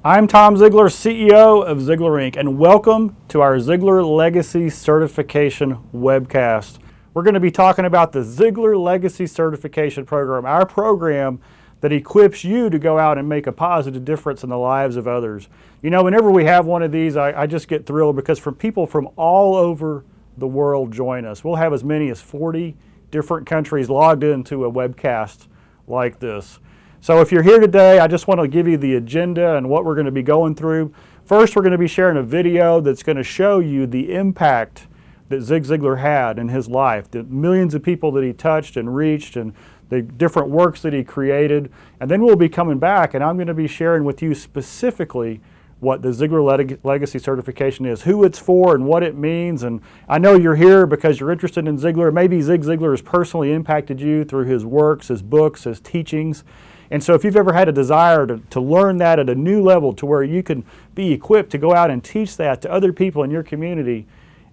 I'm Tom Ziglar, CEO of Ziglar Inc., and welcome to our Ziglar Legacy Certification webcast. We're going to be talking about the Ziglar Legacy Certification program, our program that equips you to go out and make a positive difference in the lives of others. You know, whenever we have one of these, I just get thrilled because people from all over the world join us. We'll have as many as 40 different countries logged into a webcast like this. So if you're here today, I just want to give you the agenda and what we're going to be going through. First, we're going to be sharing a video that's going to show you the impact that Zig Ziglar had in his life, the millions of people that he touched and reached, and the different works that he created. And then we'll be coming back, and I'm going to be sharing with you specifically what the Ziglar Legacy Certification is, who it's for and what it means. And I know you're here because you're interested in Ziglar. Maybe Zig Ziglar has personally impacted you through his works, his books, his teachings. And so if you've ever had a desire to learn that at a new level to where you can be equipped to go out and teach that to other people in your community,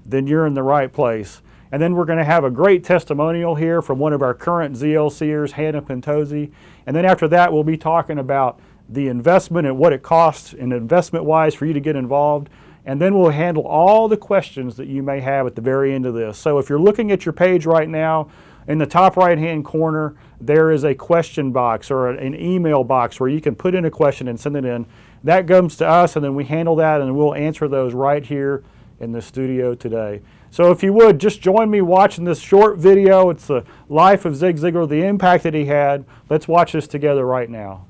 then you're in the right place. And then we're going to have a great testimonial here from one of our current ZLCers, Hannah Pentozzi. And then after that, we'll be talking about the investment and what it costs in investment-wise for you to get involved. And then we'll handle all the questions that you may have at the very end of this. So if you're looking at your page right now, in the top right-hand corner, there is a question box or an email box where you can put in a question and send it in. That comes to us, and then we handle that, and we'll answer those right here in the studio today. So if you would, just join me watching this short video. It's the life of Zig Ziglar, the impact that he had. Let's watch this together right now.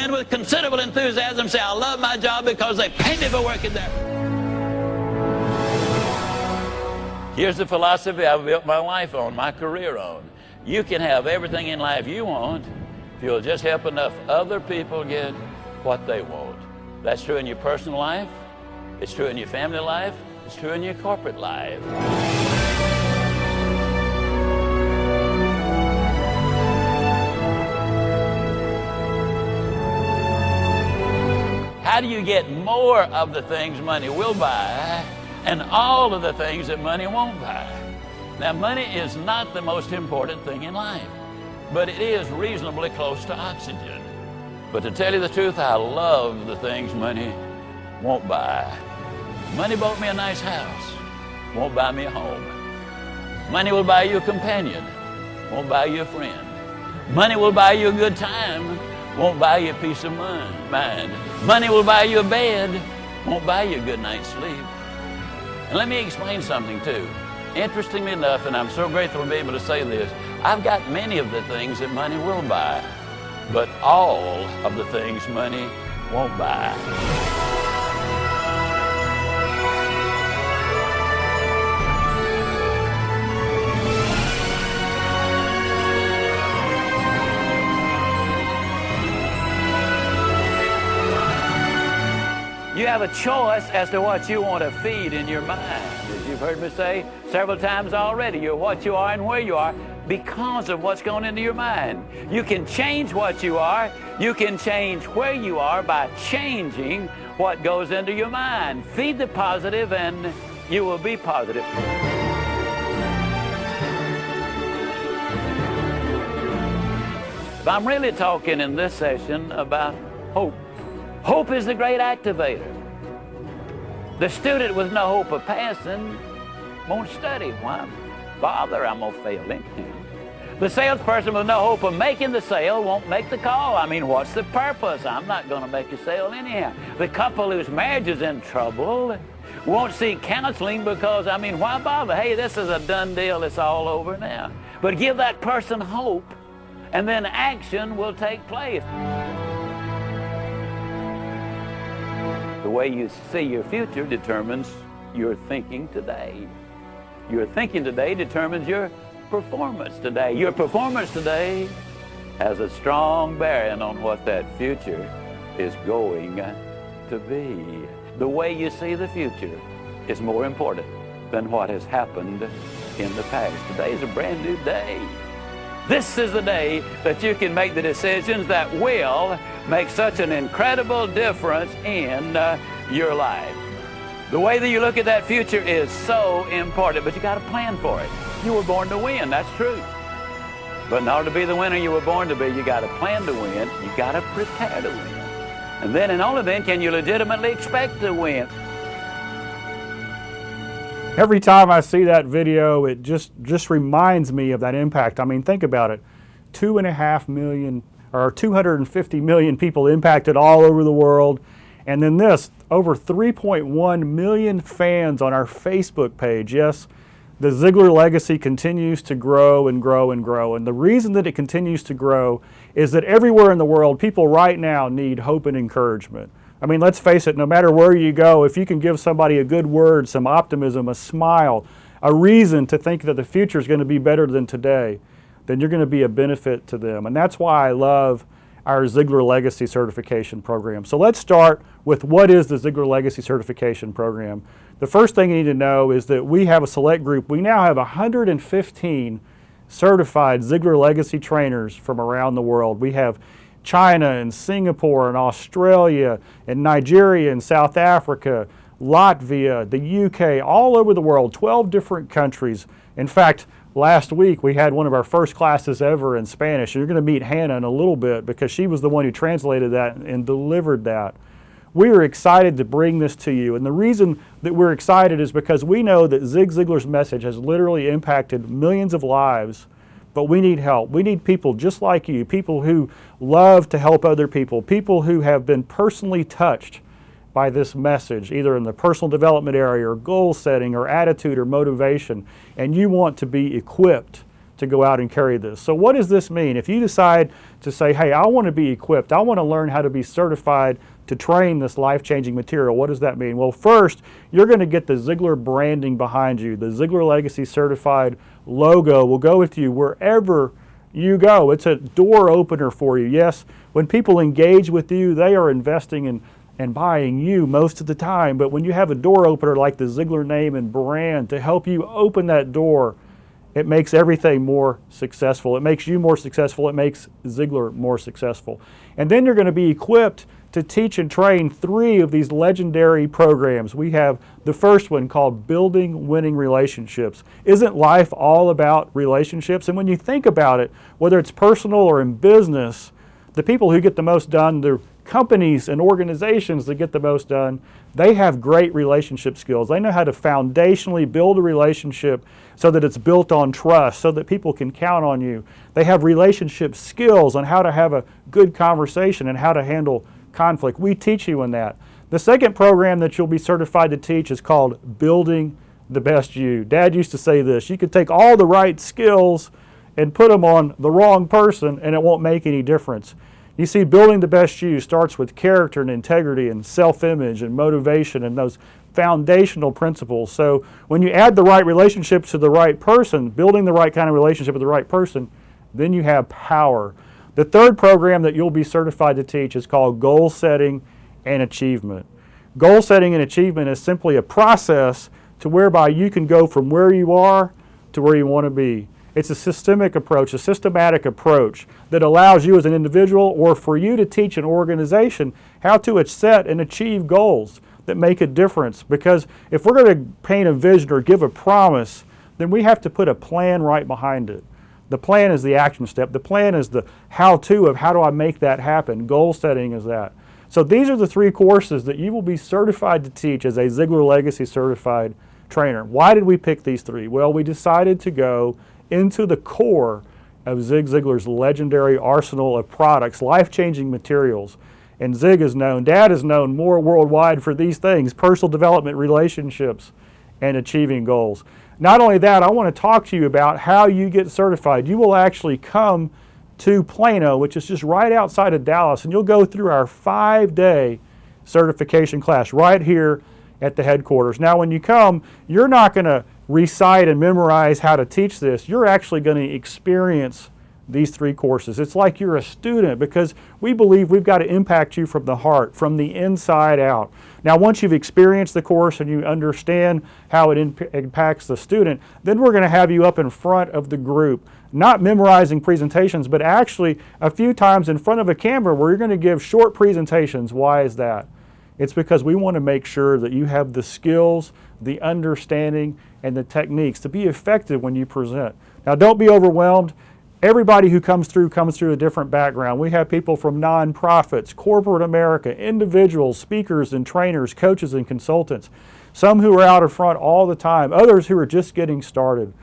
And with considerable enthusiasm say, I love my job because they pay me for working there. Here's the philosophy I've built my life on, my career on. You can have everything in life you want if you'll just help enough other people get what they want. That's true in your personal life, it's true in your family life, it's true in your corporate life. How do you get more of the things money will buy and all of the things that money won't buy? Now, money is not the most important thing in life, but it is reasonably close to oxygen. But to tell you the truth, I love the things money won't buy. Money bought me a nice house, won't buy me a home. Money will buy you a companion, won't buy you a friend. Money will buy you a good time, won't buy you a peace of mind. Money will buy you a bed, won't buy you a good night's sleep. And let me explain something too. Interestingly enough, and I'm so grateful to be able to say this, I've got many of the things that money will buy, but all of the things money won't buy. You have a choice as to what you want to feed in your mind. As you've heard me say several times already, you're what you are and where you are because of what's going into your mind. You can change what you are. You can change where you are by changing what goes into your mind. Feed the positive and you will be positive. I'm really talking in this session about hope. Hope is the great activator. The student with no hope of passing won't study. Why bother? I'm going to fail anyhow. The salesperson with no hope of making the sale won't make the call. I mean, what's the purpose? I'm not going to make a sale anyhow. The couple whose marriage is in trouble won't seek counseling because, I mean, why bother? Hey, this is a done deal. It's all over now. But give that person hope, and then action will take place. The way you see your future determines your thinking today. Your thinking today determines your performance today. Your performance today has a strong bearing on what that future is going to be. The way you see the future is more important than what has happened in the past. Today is a brand new day. This is the day that you can make the decisions that will make such an incredible difference in your life. The way that you look at that future is so important, but you got to plan for it. You were born to win, that's true. But in order to be the winner you were born to be, you got to plan to win, you got to prepare to win. And then and only then can you legitimately expect to win. Every time I see that video, it just reminds me of that impact. I mean, think about it. 2.5 million or 250 million people impacted all over the world. And then this, over 3.1 million fans on our Facebook page. Yes, the Ziglar legacy continues to grow and grow and grow. And the reason that it continues to grow is that everywhere in the world, people right now need hope and encouragement. I mean, let's face it, no matter where you go, if you can give somebody a good word, some optimism, a smile, a reason to think that the future is going to be better than today, then you're going to be a benefit to them. And that's why I love our Ziglar Legacy Certification Program. So let's start with what is the Ziglar Legacy Certification Program. The first thing you need to know is that we have a select group. We now have 115 certified Ziglar Legacy trainers from around the world. We have China and Singapore and Australia and Nigeria and South Africa, Latvia, the UK, all over the world, 12 different countries. In fact, last week we had one of our first classes ever in Spanish. You're going to meet Hannah in a little bit because she was the one who translated that and delivered that. We are excited to bring this to you, and the reason that we're excited is because we know that Zig Ziglar's message has literally impacted millions of lives. But we need help. We need people just like you, people who love to help other people, people who have been personally touched by this message, either in the personal development area or goal setting or attitude or motivation, and you want to be equipped to go out and carry this. So what does this mean? If you decide to say, hey, I want to be equipped, I want to learn how to be certified to train this life-changing material, what does that mean? Well, first, you're going to get the Ziglar branding behind you. The Ziglar Legacy Certified logo will go with you wherever you go. It's a door opener for you. Yes, when people engage with you, they are investing in and buying you most of the time. But when you have a door opener like the Ziglar name and brand to help you open that door, it makes everything more successful. It makes you more successful. It makes Ziglar more successful. And then you're going to be equipped to teach and train 3 of these legendary programs. We have the first one called Building Winning Relationships. Isn't life all about relationships? And when you think about it, whether it's personal or in business, the people who get the most done, the companies and organizations that get the most done, they have great relationship skills. They know how to foundationally build a relationship so that it's built on trust, so that people can count on you. They have relationship skills on how to have a good conversation and how to handle conflict. We teach you in that. The second program that you'll be certified to teach is called Building the Best You. Dad used to say this, you could take all the right skills and put them on the wrong person and it won't make any difference. You see, building the best you starts with character and integrity and self-image and motivation and those foundational principles. So when you add the right relationships to the right person, building the right kind of relationship with the right person, then you have power. The third program that you'll be certified to teach is called Goal Setting and Achievement. Goal setting and achievement is simply a process to whereby you can go from where you are to where you want to be. It's a systemic approach, a systematic approach that allows you as an individual or for you to teach an organization how to set and achieve goals that make a difference. Because if we're going to paint a vision or give a promise, then we have to put a plan right behind it. The plan is the action step. The plan is the how-to of how do I make that happen. Goal setting is that. So these are the 3 courses that you will be certified to teach as a Ziglar Legacy Certified Trainer. Why did we pick these 3? Well, we decided to go into the core of Zig Ziglar's legendary arsenal of products, life-changing materials. And Zig is known, Dad is known more worldwide for these things, personal development, relationships, and achieving goals. Not only that, I want to talk to you about how you get certified. You will actually come to Plano, which is just right outside of Dallas, and you'll go through our 5-day certification class right here at the headquarters. Now, when you come, you're not going to recite and memorize how to teach this. You're actually going to experience these 3 courses. It's like you're a student because we believe we've got to impact you from the heart, from the inside out. Now, once you've experienced the course and you understand how it impacts the student, then we're going to have you up in front of the group not memorizing presentations, but actually a few times in front of a camera where you're going to give short presentations. Why is that? It's because we want to make sure that you have the skills, the understanding, and the techniques to be effective when you present. Now, don't be overwhelmed. Everybody who comes through a different background. We have people from nonprofits, corporate America, individuals, speakers and trainers, coaches and consultants. Some who are out in front all the time, others who are just getting started.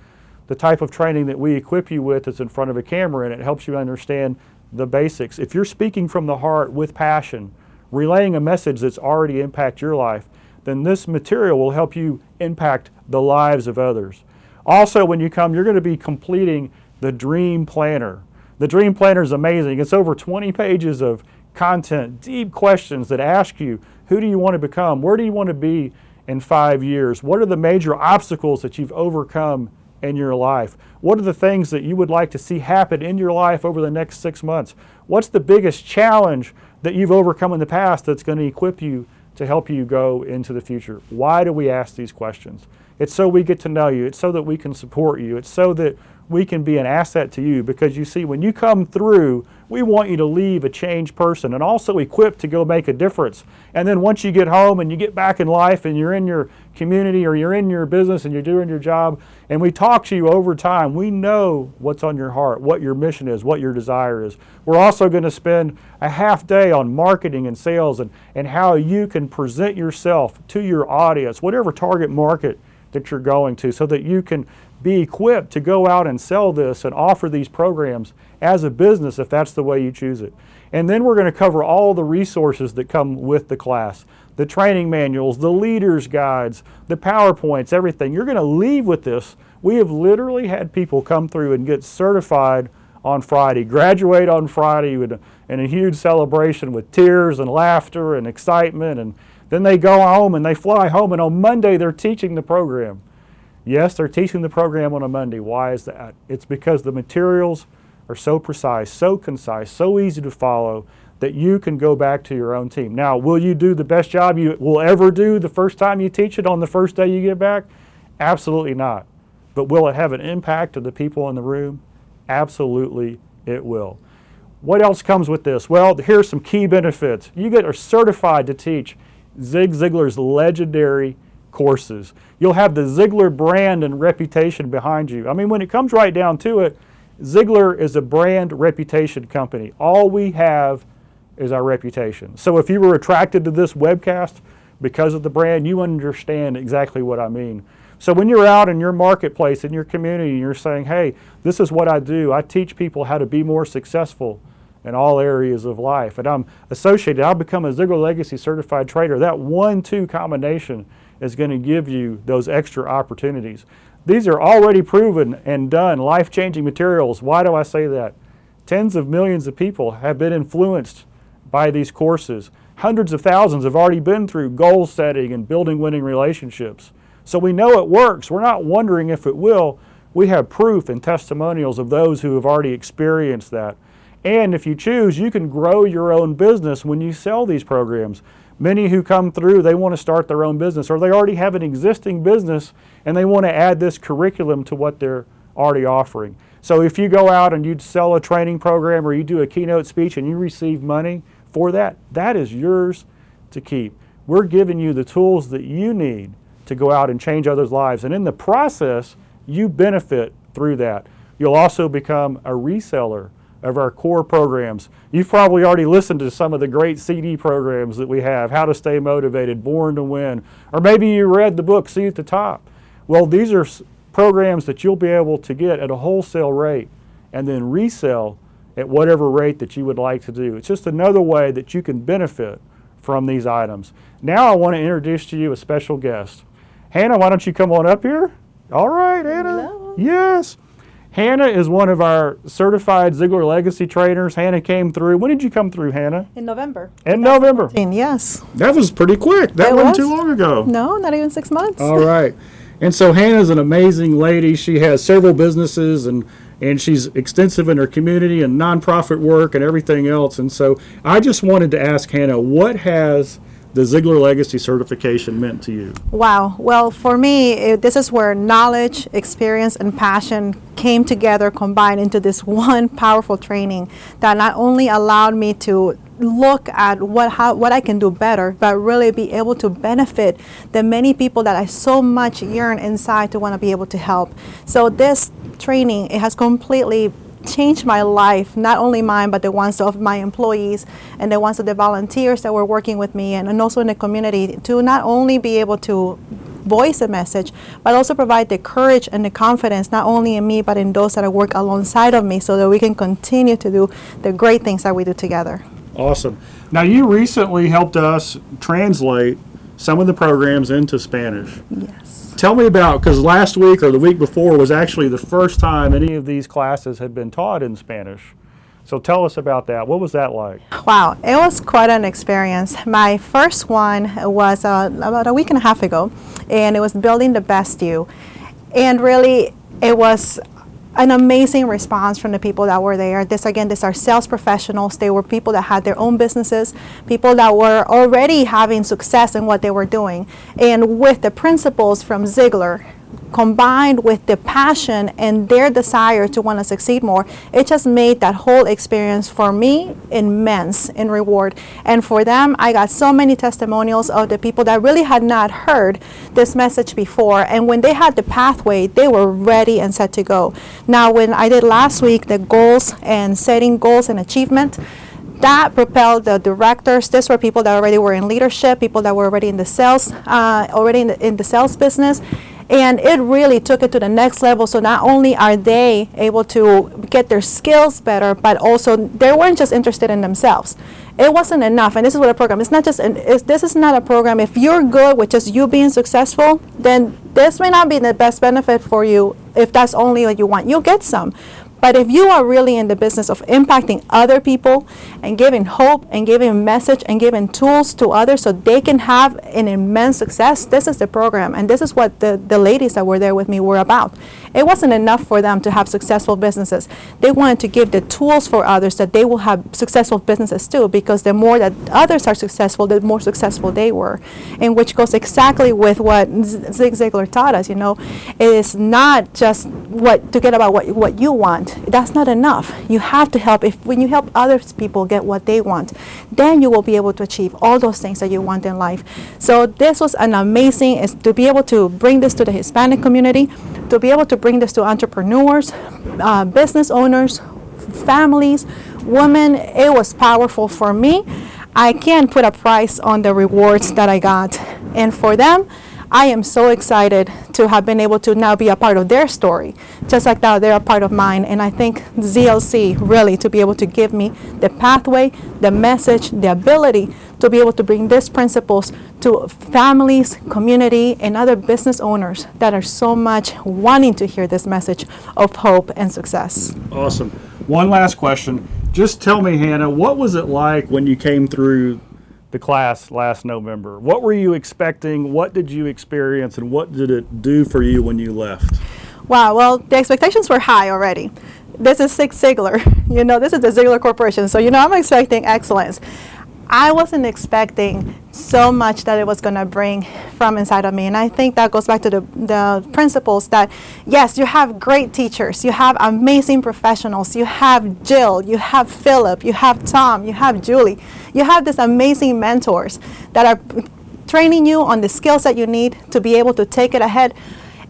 The type of training that we equip you with is in front of a camera, and it helps you understand the basics. If you're speaking from the heart with passion, relaying a message that's already impacted your life, then this material will help you impact the lives of others. Also, when you come, you're going to be completing the Dream Planner. The Dream Planner is amazing. It's over 20 pages of content, deep questions that ask you, who do you want to become? Where do you want to be in 5 years? What are the major obstacles that you've overcome in your life? What are the things that you would like to see happen in your life over the next 6 months? What's the biggest challenge that you've overcome in the past that's going to equip you to help you go into the future? Why do we ask these questions? It's so we get to know you. It's so that we can support you. It's so that we can be an asset to you, because you see, when you come through, we want you to leave a changed person and also equipped to go make a difference. And then once you get home and you get back in life and you're in your community or you're in your business and you're doing your job, and we talk to you over time, we know what's on your heart, what your mission is, what your desire is. We're also going to spend a half day on marketing and sales and how you can present yourself to your audience, whatever target market that you're going to, so that you can be equipped to go out and sell this and offer these programs as a business if that's the way you choose it. And then we're going to cover all the resources that come with the class, the training manuals, the leaders guides, the PowerPoints, everything. You're going to leave with this. We have literally had people come through and get certified on Friday, graduate on Friday in a huge celebration with tears and laughter and excitement, and then they go home and they fly home, and on Monday they're teaching the program. Yes, they're teaching the program on a Monday. Why is that? It's because the materials are so precise, so concise, so easy to follow that you can go back to your own team. Now, will you do the best job you will ever do the first time you teach it on the first day you get back? Absolutely not. But will it have an impact on the people in the room? Absolutely it will. What else comes with this? Well, here's some key benefits. You are certified to teach Zig Ziglar's legendary courses. You'll have the Ziglar brand and reputation behind you. I mean, when it comes right down to it, Ziglar is a brand reputation company. All we have is our reputation. So if you were attracted to this webcast because of the brand, you understand exactly what I mean. So when you're out in your marketplace, in your community, and you're saying, hey, this is what I do. I teach people how to be more successful in all areas of life. And I'm associated, I'll become a Ziglar Legacy Certified Trader. That 1-2 combination is going to give you those extra opportunities. These are already proven and done, life-changing materials. Why do I say that? Tens of millions of people have been influenced by these courses. Hundreds of thousands have already been through goal setting and building winning relationships. So we know it works. We're not wondering if it will. We have proof and testimonials of those who have already experienced that. And if you choose, you can grow your own business when you sell these programs. Many who come through, they want to start their own business, or they already have an existing business and they want to add this curriculum to what they're already offering. So if you go out and you sell a training program or you do a keynote speech and you receive money for that, that is yours to keep. We're giving you the tools that you need to go out and change others' lives. And in the process, you benefit through that. You'll also become a reseller of our core programs. You've probably already listened to some of the great CD programs that we have, How to Stay Motivated, Born to Win, or maybe you read the book, See at the Top. Well, these are programs that you'll be able to get at a wholesale rate and then resell at whatever rate that you would like to do. It's just another way that you can benefit from these items. Now I want to introduce to you a special guest. Hannah, why don't you come on up here? All right, Hannah. Hello. Yes. Hannah is one of our certified Ziglar Legacy trainers. Hannah came through. When did you come through, Hannah? In November. In November. Yes. That was pretty quick. That wasn't too long ago. No, not even 6 months. All right. And so Hannah's an amazing lady. She has several businesses and she's extensive in her community and nonprofit work and everything else. And so I just wanted to ask Hannah, what has the Ziglar Legacy Certification meant to you? Wow. Well, for me, this is where knowledge, experience, and passion came together, combined into this one powerful training that not only allowed me to look at what I can do better, but really be able to benefit the many people that I so much yearn inside to want to be able to help. So this training, it has completely changed my life, not only mine, but the ones of my employees and the ones of the volunteers that were working with me, and also in the community, to not only be able to voice a message, but also provide the courage and the confidence, not only in me, but in those that work alongside of me, so that we can continue to do the great things that we do together. Awesome. Now, you recently helped us translate some of the programs into Spanish. Yes. Tell me about, because last week or the week before was actually the first time any of these classes had been taught in Spanish. So tell us about that. What was that like? Wow, it was quite an experience. My first one was about a week and a half ago, and it was building the best you. And really, it was an amazing response from the people that were there. These are sales professionals. They were people that had their own businesses, people that were already having success in what they were doing. And with the principles from Ziglar, combined with the passion and their desire to want to succeed more, it just made that whole experience for me immense in reward. And for them, I got so many testimonials of the people that really had not heard this message before, and when they had the pathway, they were ready and set to go. Now, when I did last week the goals and setting goals and achievement, that propelled the directors. These were people that already were in leadership, people that were already in the sales, in the sales business. And it really took it to the next level. So not only are they able to get their skills better, but also they weren't just interested in themselves. It wasn't enough. And this is what a program, it's not just, this is not a program. If you're good with just you being successful, then this may not be the best benefit for you if that's only what you want. You'll get some. But if you are really in the business of impacting other people and giving hope and giving message and giving tools to others so they can have an immense success, this is the program. And this is what the ladies that were there with me were about. It wasn't enough for them to have successful businesses. They wanted to give the tools for others that they will have successful businesses too, because the more that others are successful, the more successful they were. And which goes exactly with what Zig Ziglar taught us, it is not just to get about what you want. That's not enough. You have to help. When you help other people get what they want, then you will be able to achieve all those things that you want in life. So this was an amazing, is to be able to bring this to the Hispanic community, to be able to bring this to entrepreneurs, business owners, families, women. It was powerful for me. I can't put a price on the rewards that I got. And for them, I am so excited to have been able to now be a part of their story, just like that they're a part of mine. And I think ZLC really to be able to give me the pathway, the message, the ability to be able to bring these principles to families, community, and other business owners that are so much wanting to hear this message of hope and success. Awesome. One last question. Just tell me, Hannah, what was it like when you came through the class last November? What were you expecting? What did you experience? And what did it do for you when you left? Wow, well, the expectations were high already. This is Ziglar. This is the Ziglar Corporation. So, I'm expecting excellence. I wasn't expecting so much that it was going to bring from inside of me. And I think that goes back to the principles that, yes, you have great teachers. You have amazing professionals. You have Jill. You have Philip. You have Tom. You have Julie. You have these amazing mentors that are training you on the skills that you need to be able to take it ahead.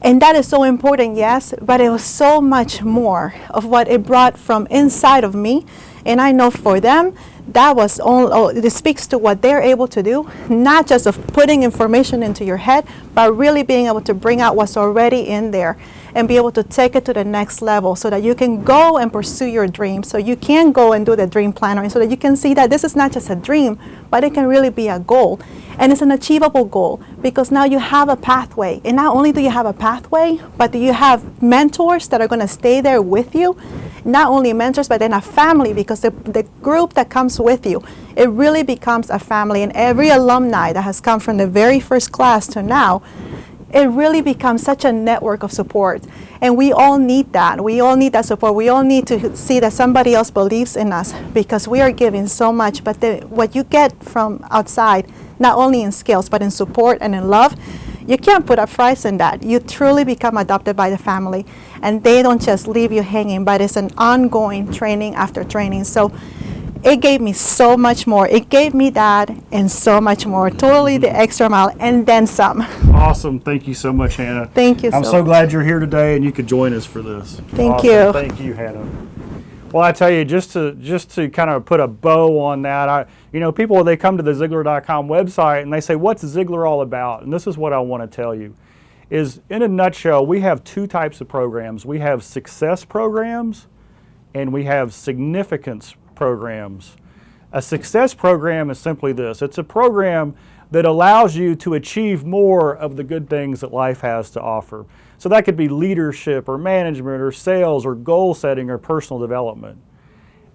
And that is so important, yes, but it was so much more of what it brought from inside of me. And I know for them, that was it speaks to what they're able to do, not just of putting information into your head, but really being able to bring out what's already in there and be able to take it to the next level so that you can go and pursue your dreams. So you can go and do the dream planner so that you can see that this is not just a dream, but it can really be a goal. And it's an achievable goal because now you have a pathway. And not only do you have a pathway, but do you have mentors that are going to stay there with you. Not only mentors, but then a family, because the group that comes with you, it really becomes a family. And every alumni that has come from the very first class to now, it really becomes such a network of support. And we all need that. We all need that support. We all need to see that somebody else believes in us because we are giving so much. But what you get from outside, not only in skills, but in support and in love, you can't put a price on that. You truly become adopted by the family, and they don't just leave you hanging, but it's an ongoing training after training. So it gave me so much more. It gave me that and so much more. Totally the extra mile and then some. Awesome. Thank you so much, Hannah. Thank you I'm so so much. glad you're here today and you could join us for this. Thank Awesome. you. Thank you, Hannah. Well, I tell you, just to kind of put a bow on that, people, they come to the Ziglar.com website and they say, what's Ziglar all about? And this is what I want to tell you, is in a nutshell, we have two types of programs. We have success programs and we have significance programs. A success program is simply this. It's a program that allows you to achieve more of the good things that life has to offer. So that could be leadership or management or sales or goal setting or personal development.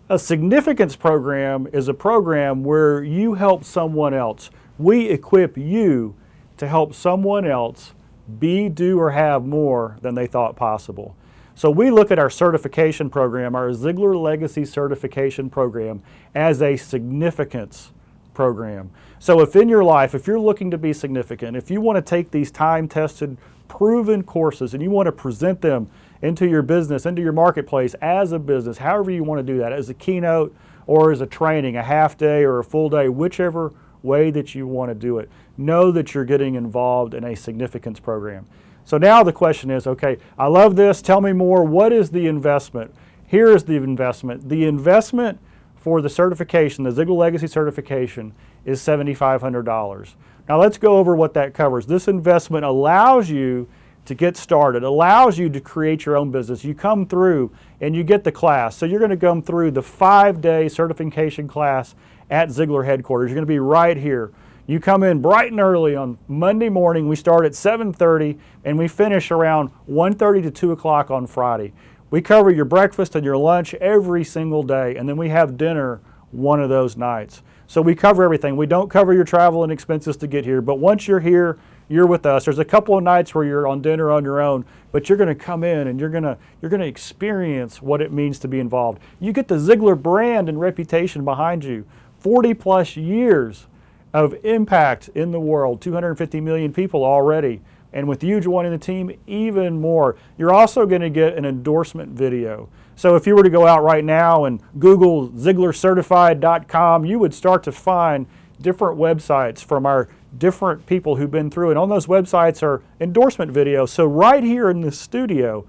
A significance program is a program where you help someone else. We equip you to help someone else be, do, or have more than they thought possible. So we look at our certification program, our Ziglar Legacy Certification Program, as a significance program. So if in your life, if you're looking to be significant, if you want to take these time-tested, proven courses and you want to present them into your business, into your marketplace as a business, however you want to do that, as a keynote or as a training, a half day or a full day, whichever way that you want to do it, know that you're getting involved in a significance program. So now the question is, okay, I love this, tell me more, what is the investment? Here is the investment. The investment for the certification, the Ziglar Legacy Certification, is $7,500. Now let's go over what that covers. This investment allows you to get started, allows you to create your own business. You come through and you get the class. So you're going to come through the 5-day certification class at Ziglar headquarters. You're going to be right here. You come in bright and early on Monday morning. We start at 7:30 and we finish around 1:30 to 2 o'clock on Friday. We cover your breakfast and your lunch every single day, and then we have dinner one of those nights. So we cover everything. We don't cover your travel and expenses to get here, but once you're here, you're with us. There's a couple of nights where you're on dinner on your own, but you're going to come in and you're going to experience what it means to be involved. You get the Ziglar brand and reputation behind you. 40 plus years of impact in the world, 250 million people already, and with you joining the team, even more. You're also going to get an endorsement video. So if you were to go out right now and Google ZiglarCertified.com, you would start to find different websites from our different people who've been through, and on those websites are endorsement videos. So right here in the studio,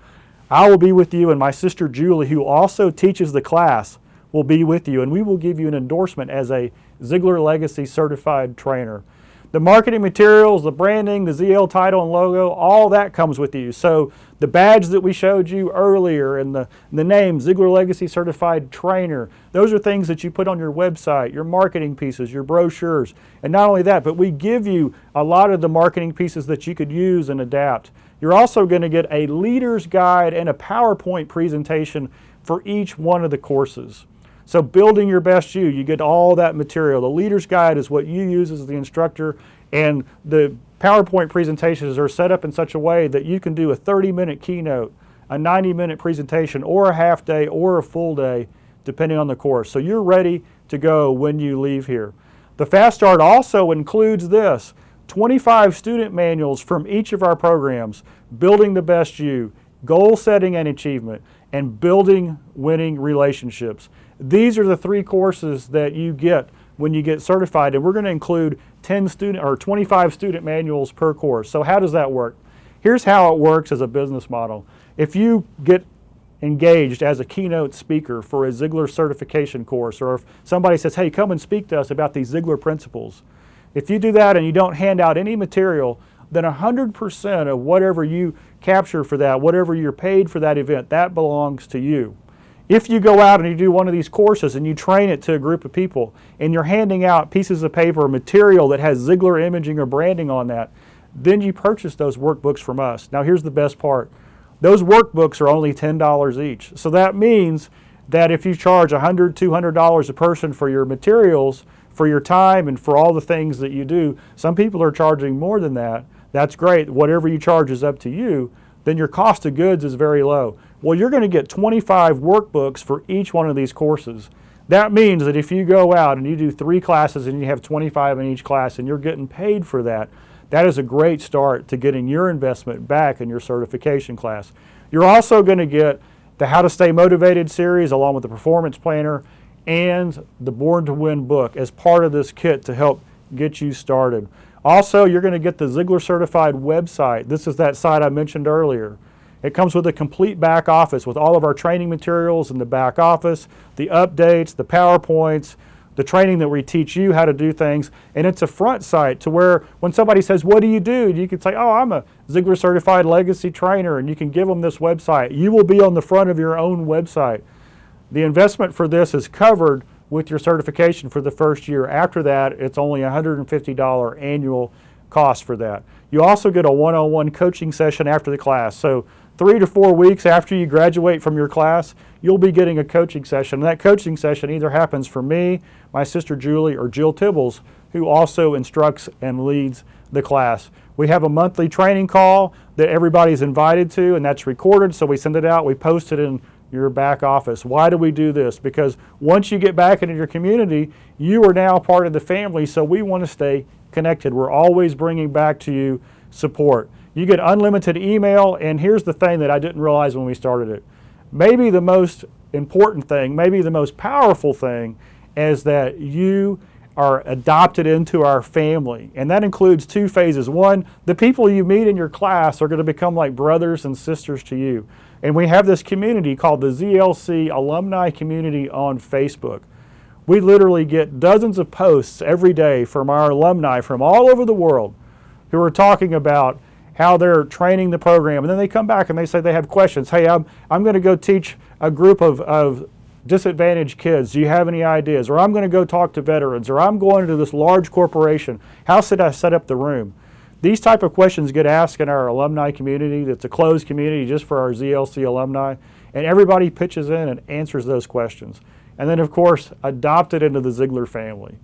I will be with you, and my sister Julie, who also teaches the class, will be with you, and we will give you an endorsement as a Ziglar Legacy Certified Trainer. The marketing materials, the branding, the ZL title and logo, all that comes with you. So the badge that we showed you earlier and the name, Ziglar Legacy Certified Trainer, those are things that you put on your website, your marketing pieces, your brochures. And not only that, but we give you a lot of the marketing pieces that you could use and adapt. You're also going to get a leader's guide and a PowerPoint presentation for each one of the courses. So building your best you get all that material. The leader's guide is what you use as the instructor, and the PowerPoint presentations are set up in such a way that you can do a 30-minute keynote, a 90-minute presentation, or a half day or a full day, depending on the course. So you're ready to go when you leave here. The Fast Start also includes this, 25 student manuals from each of our programs, Building the Best You, Goal Setting and Achievement, and Building Winning Relationships. These are the 3 courses that you get when you get certified, and we're going to include 25 student manuals per course. So how does that work? Here's how it works as a business model. If you get engaged as a keynote speaker for a Ziglar certification course, or if somebody says, hey, come and speak to us about these Ziglar principles, if you do that and you don't hand out any material, then 100% of whatever you capture for that, whatever you're paid for that event, that belongs to you. If you go out and you do one of these courses and you train it to a group of people and you're handing out pieces of paper or material that has Ziglar imaging or branding on that, then you purchase those workbooks from us. Now here's the best part. Those workbooks are only $10 each. So that means that if you charge $100, $200 a person for your materials, for your time, and for all the things that you do, some people are charging more than that. That's great. Whatever you charge is up to you. Then your cost of goods is very low. Well, you're going to get 25 workbooks for each one of these courses. That means that if you go out and you do 3 classes and you have 25 in each class and you're getting paid for that, that is a great start to getting your investment back in your certification class. You're also going to get the How to Stay Motivated series along with the Performance Planner and the Born to Win book as part of this kit to help get you started. Also, you're going to get the Ziglar Certified website. This is that site I mentioned earlier. It comes with a complete back office with all of our training materials in the back office, the updates, the PowerPoints, the training that we teach you how to do things. And it's a front site to where when somebody says, what do? You can say, oh, I'm a Ziglar Certified Legacy Trainer, and you can give them this website. You will be on the front of your own website. The investment for this is covered with your certification for the first year. After that, it's only $150 annual cost for that. You also get a one-on-one coaching session after the class. So 3 to 4 weeks after you graduate from your class, you'll be getting a coaching session. And that coaching session either happens for me, my sister Julie, or Jill Tibbles, who also instructs and leads the class. We have a monthly training call that everybody's invited to, and that's recorded, so we send it out, we post it in your back office. Why do we do this? Because once you get back into your community, you are now part of the family, so we want to stay connected. We're always bringing back to you support. You get unlimited email, and here's the thing that I didn't realize when we started it. Maybe the most important thing, maybe the most powerful thing, is that you are adopted into our family. And that includes 2 phases. One, the people you meet in your class are going to become like brothers and sisters to you. And we have this community called the ZLC Alumni Community on Facebook. We literally get dozens of posts every day from our alumni from all over the world who are talking about how they're training the program. And then they come back and they say they have questions. Hey, I'm going to go teach a group of disadvantaged kids. Do you have any ideas? Or I'm going to go talk to veterans. Or I'm going to this large corporation. How should I set up the room? These type of questions get asked in our alumni community. That's a closed community just for our ZLC alumni. And everybody pitches in and answers those questions. And then, of course, adopted into the Ziglar family.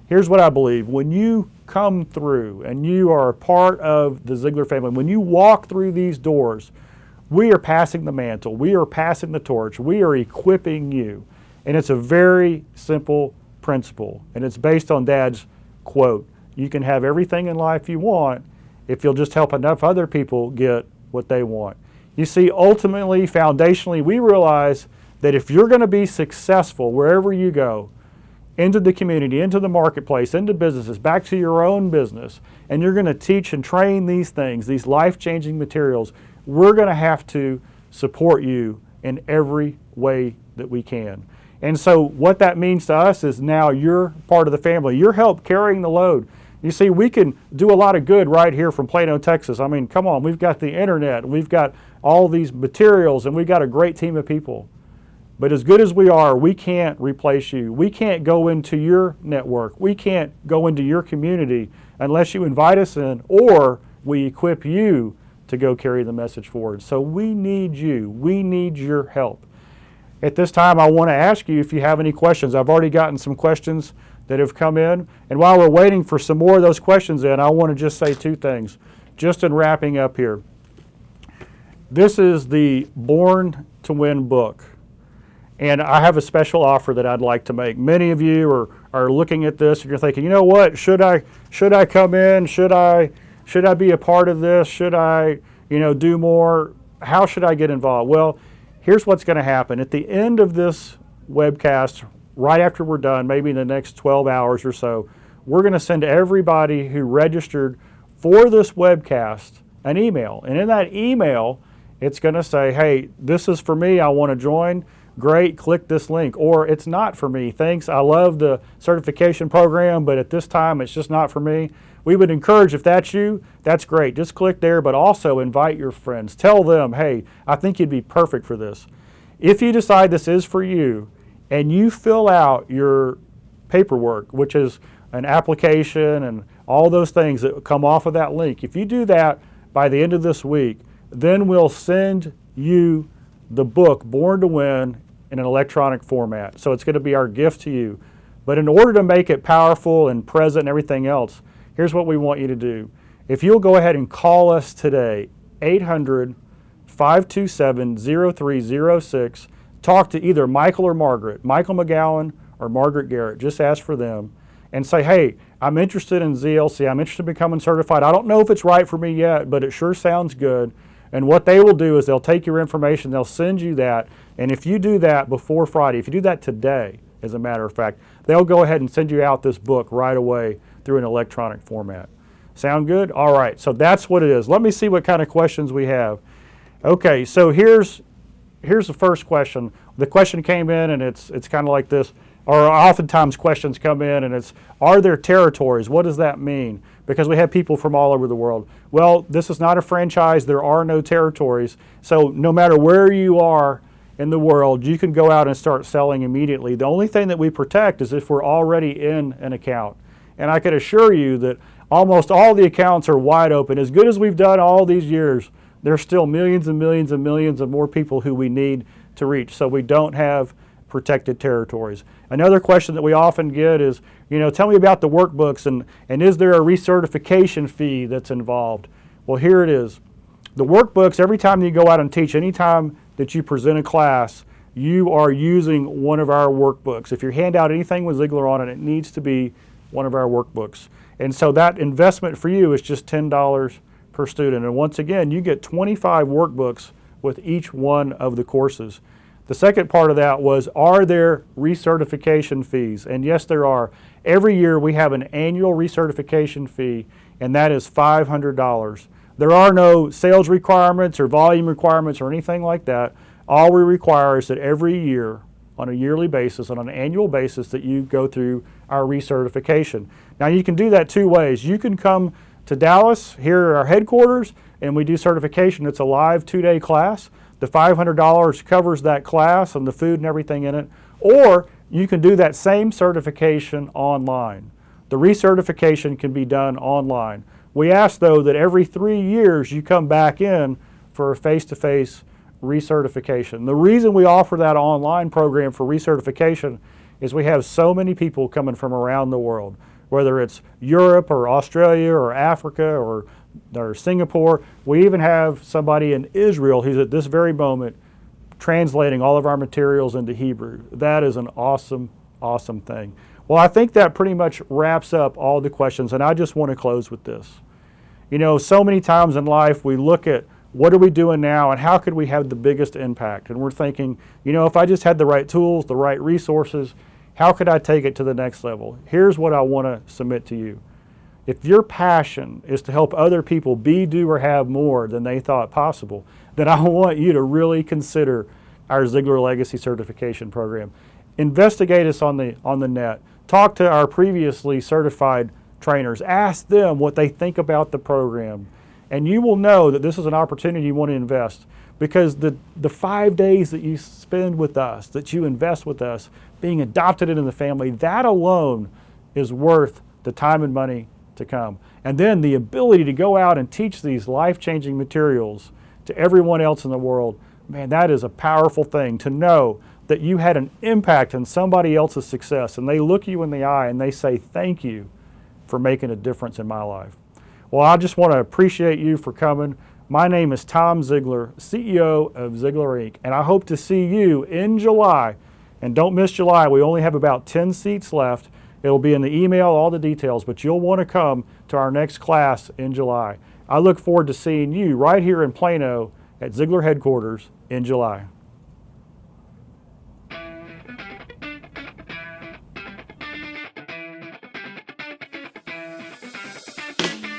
Here's what I believe. When you come through and you are a part of the Ziglar family, when you walk through these doors, we are passing the mantle. We are passing the torch. We are equipping you. And it's a very simple principle. And it's based on Dad's quote. You can have everything in life you want if you'll just help enough other people get what they want. You see, ultimately, foundationally, we realize that if you're going to be successful wherever you go, into the community, into the marketplace, into businesses, back to your own business, and you're going to teach and train these things, these life-changing materials, we're going to have to support you in every way that we can. And so what that means to us is now you're part of the family. You're help carrying the load. You see, we can do a lot of good right here from Plano, Texas. I mean, come on, we've got the internet, we've got all these materials, and we've got a great team of people. But as good as we are, we can't replace you. We can't go into your network. We can't go into your community unless you invite us in or we equip you to go carry the message forward. So we need you. We need your help. At this time, I want to ask you if you have any questions. I've already gotten some questions that have come in. And while we're waiting for some more of those questions in, I want to just say 2 things, just in wrapping up here. This is the Born to Win book. And I have a special offer that I'd like to make. Many of you are looking at this and you're thinking, you know what, should I come in? Should I be a part of this? Should I, do more? How should I get involved? Well, here's what's going to happen. At the end of this webcast, right after we're done, maybe in the next 12 hours or so, we're going to send everybody who registered for this webcast an email. And in that email, it's going to say, hey, this is for me, I want to join. Great, click this link. Or it's not for me. Thanks, I love the certification program, but at this time it's just not for me. We would encourage, if that's you, that's great. Just click there, but also invite your friends. Tell them, hey, I think you'd be perfect for this. If you decide this is for you and you fill out your paperwork, which is an application and all those things that come off of that link, if you do that by the end of this week, then we'll send you the book, Born to Win, in an electronic format. So it's going to be our gift to you. But in order to make it powerful and present and everything else, here's what we want you to do. If you'll go ahead and call us today, 800-527-0306, talk to either Michael or Margaret, Michael McGowan or Margaret Garrett. Just ask for them and say, hey, I'm interested in ZLC. I'm interested in becoming certified. I don't know if it's right for me yet, but it sure sounds good. And what they will do is they'll take your information, they'll send you that, and if you do that before Friday, if you do that today, as a matter of fact, they'll go ahead and send you out this book right away through an electronic format. Sound good? All right, so that's what it is. Let me see what kind of questions we have. Okay, so here's the first question. The question came in and it's kind of like this, or oftentimes questions come in and it's, are there territories? What does that mean? Because we have people from all over the world. Well, this is not a franchise. There are no territories. So no matter where you are in the world, you can go out and start selling immediately. The only thing that we protect is if we're already in an account. And I can assure you that almost all the accounts are wide open. As good as we've done all these years, there's still millions and millions and millions of more people who we need to reach. So we don't have protected territories. Another question that we often get is, tell me about the workbooks and is there a recertification fee that's involved? Well, here it is. The workbooks, every time you go out and teach, anytime that you present a class, you are using one of our workbooks. If you hand out anything with Ziglar on it, it needs to be one of our workbooks. And so that investment for you is just $10 per student. And once again, you get 25 workbooks with each one of the courses. The second part of that was, are there recertification fees? And yes, there are. Every year we have an annual recertification fee, and that is $500. There are no sales requirements or volume requirements or anything like that. All we require is that every year, on a yearly basis, on an annual basis, that you go through our recertification. Now you can do that two ways. You can come to Dallas, here at our headquarters, and we do certification. It's a live 2-day class. The $500 covers that class and the food and everything in it. Or you can do that same certification online. The recertification can be done online. We ask, though, that every 3 years you come back in for a face-to-face recertification. The reason we offer that online program for recertification is we have so many people coming from around the world, whether it's Europe or Australia or Africa or Singapore. We even have somebody in Israel who's at this very moment translating all of our materials into Hebrew. That is an awesome, awesome thing. Well, I think that pretty much wraps up all the questions, and I just want to close with this. So many times in life we look at what are we doing now and how could we have the biggest impact? And we're thinking, if I just had the right tools, the right resources, how could I take it to the next level? Here's what I want to submit to you. If your passion is to help other people be, do, or have more than they thought possible, then I want you to really consider our Ziglar Legacy Certification Program. Investigate us on the net. Talk to our previously certified trainers. Ask them what they think about the program. And you will know that this is an opportunity you want to invest, because the 5 days that you spend with us, that you invest with us, being adopted into the family, that alone is worth the time and money to come. And then the ability to go out and teach these life-changing materials to everyone else in the world, man, that is a powerful thing, to know that you had an impact on somebody else's success and they look you in the eye and they say, thank you for making a difference in my life. Well, I just want to appreciate you for coming. My name is Tom Ziglar, CEO of Ziglar Inc., and I hope to see you in July. And don't miss July. We only have about 10 seats left. It'll be in the email, all the details, but you'll want to come to our next class in July. I look forward to seeing you right here in Plano at Ziglar headquarters in July.